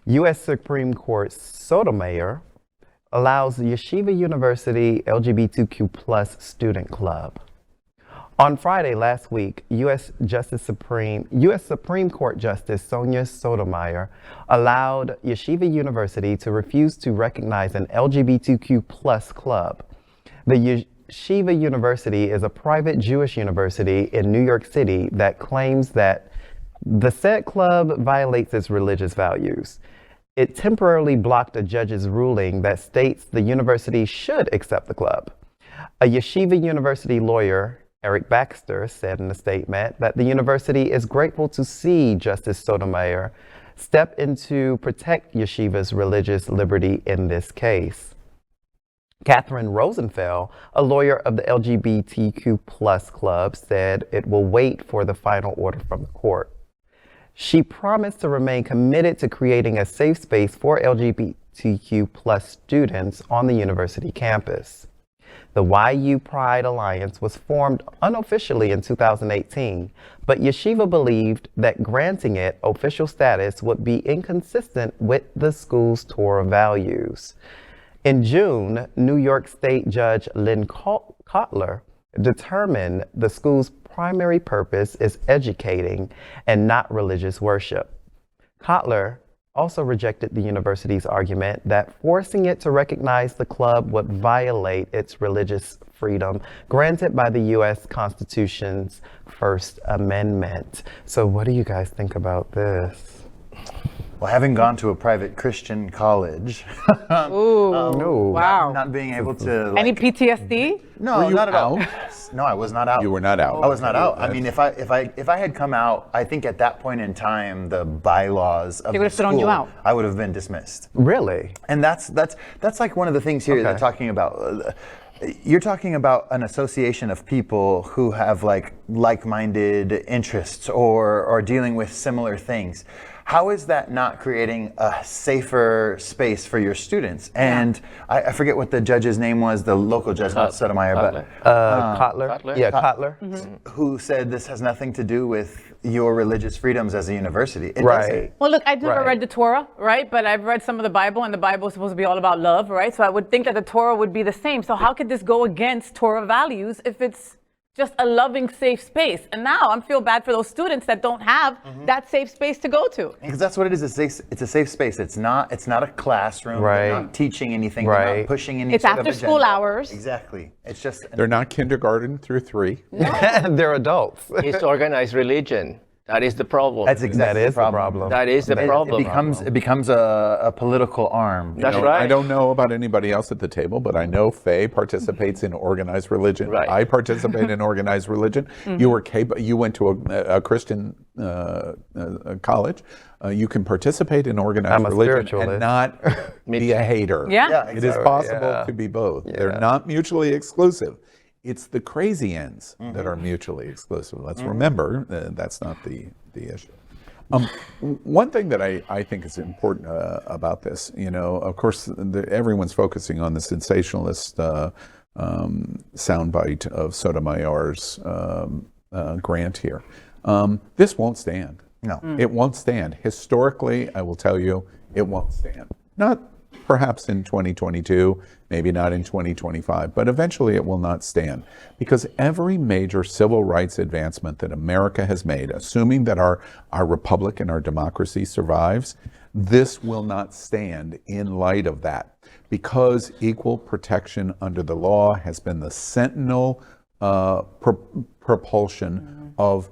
U.S. Supreme Court Sotomayor allows the Yeshiva University LGBTQ plus student club. On Friday last week, U.S. Supreme Court Justice Sonia Sotomayor allowed Yeshiva University to refuse to recognize an LGBTQ plus club. The Yeshiva University is a private Jewish university in New York City that claims that the said club violates its religious values. It temporarily blocked a judge's ruling that states the university should accept the club. A Yeshiva University lawyer, Eric Baxter, said in a statement that the university is grateful to see Justice Sotomayor step in to protect Yeshiva's religious liberty in this case. Katherine Rosenfeld, a lawyer of the LGBTQ plus club, said it will wait for the final order from the court. She promised to remain committed to creating a safe space for LGBTQ plus students on the university campus. The YU Pride Alliance was formed unofficially in 2018, but Yeshiva believed that granting it official status would be inconsistent with the school's Torah values. In June, New York State Judge Lynn Kotler determined the school's primary purpose is educating and not religious worship. Kotler also rejected the university's argument that forcing it to recognize the club would violate its religious freedom granted by the U.S. Constitution's First Amendment. So what do you guys think about this? Well, having gone to a private Christian college, Wow. not being able to Any PTSD? No, not at all. out? No, I was not out. You were not out. I was not out. I mean, if I had come out, I think at that point in time, the bylaws of They would have the thrown you school, out. I would have been dismissed. Really? And that's like one of the things here they're talking about. You're talking about an association of people who have like-minded interests or dealing with similar things. How is that not creating a safer space for your students? And I forget what the judge's name was, the local judge, not Sotomayor, but Kotler? Yeah, Kotler. who said this has nothing to do with your religious freedoms as a university. It Right. doesn't. Well, look, I've never Right. read the Torah, right? But I've read some of the Bible, and the Bible is supposed to be all about love, right? So I would think that the Torah would be the same. So how could this go against Torah values if it's just a loving, safe space? And now I feel bad for those students that don't have that safe space to go to. Because that's what it is. It's a safe space. It's not a classroom. Right. They're not teaching anything. They're Right. not pushing any It's sort of after school agenda. hours. Exactly. It's just They're not kindergarten through 3. They're adults. It's organized religion. That is the problem. that's exactly That is the the problem. problem. That is the problem. It becomes a political arm. That's I right. don't know about anybody else at the table, but I know Faye participates in organized religion. Right. I participate in organized religion. You were you went to a Christian college. You can participate in organized I'm a religion spiritualist. and not be a hater. Yeah. Yeah, It is possible to be both. They're not mutually exclusive. It's the crazy ends that are mutually exclusive. Let's remember that's not the issue. One thing that I think is important about this, of course, everyone's focusing on the sensationalist soundbite of Sotomayor's grant here. This won't stand. No. It won't stand. Historically, I will tell you, it won't stand. Not perhaps in 2022, maybe not in 2025, but eventually it will not stand. Because every major civil rights advancement that America has made, assuming that our republic and our democracy survives, this will not stand in light of that. Because equal protection under the law has been the sentinel propulsion of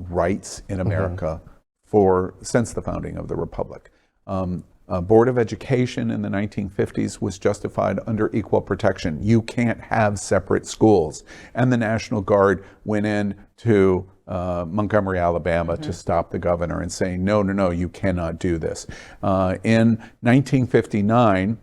rights in America since the founding of the republic. Board of Education in the 1950s was justified under equal protection. You can't have separate schools. And the National Guard went in to Montgomery, Alabama to stop the governor and saying, no, you cannot do this. In 1959,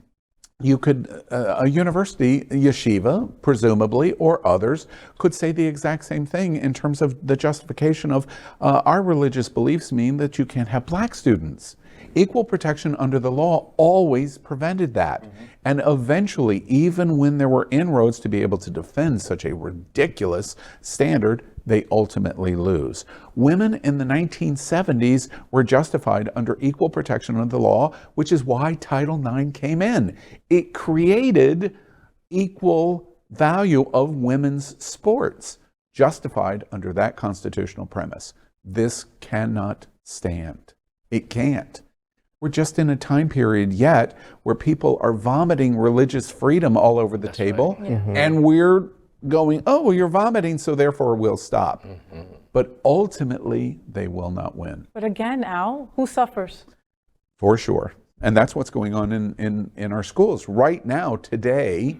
you could, a university, yeshiva, presumably, or others, could say the exact same thing in terms of the justification of our religious beliefs mean that you can't have black students. Equal protection under the law always prevented that. And eventually, even when there were inroads to be able to defend such a ridiculous standard, they ultimately lose. Women in the 1970s were justified under equal protection of the law, which is why Title IX came in. It created equal value of women's sports, justified under that constitutional premise. This cannot stand. It can't. We're just in a time period yet where people are vomiting religious freedom all over the table, right. and we're going, oh, well, you're vomiting, so therefore we'll stop. But ultimately, they will not win. But again, Al, who suffers? For sure. And that's what's going on in our schools right now, today,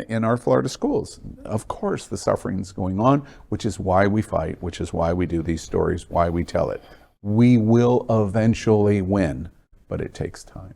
in our Florida schools. Of course, the suffering's going on, which is why we fight, which is why we do these stories, why we tell it. We will eventually win, but it takes time.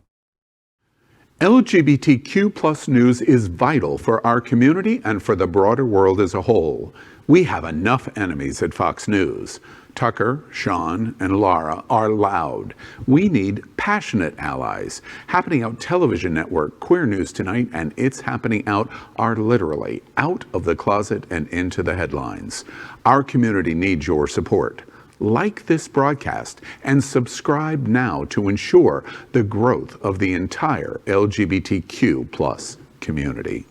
LGBTQ+ news is vital for our community and for the broader world as a whole. We have enough enemies at Fox News. Tucker, Sean, and Laura are loud. We need passionate allies. Happening Out Television Network, Queer News Tonight, and It's Happening Out are literally out of the closet and into the headlines. Our community needs your support. Like this broadcast and subscribe now to ensure the growth of the entire LGBTQ+ community.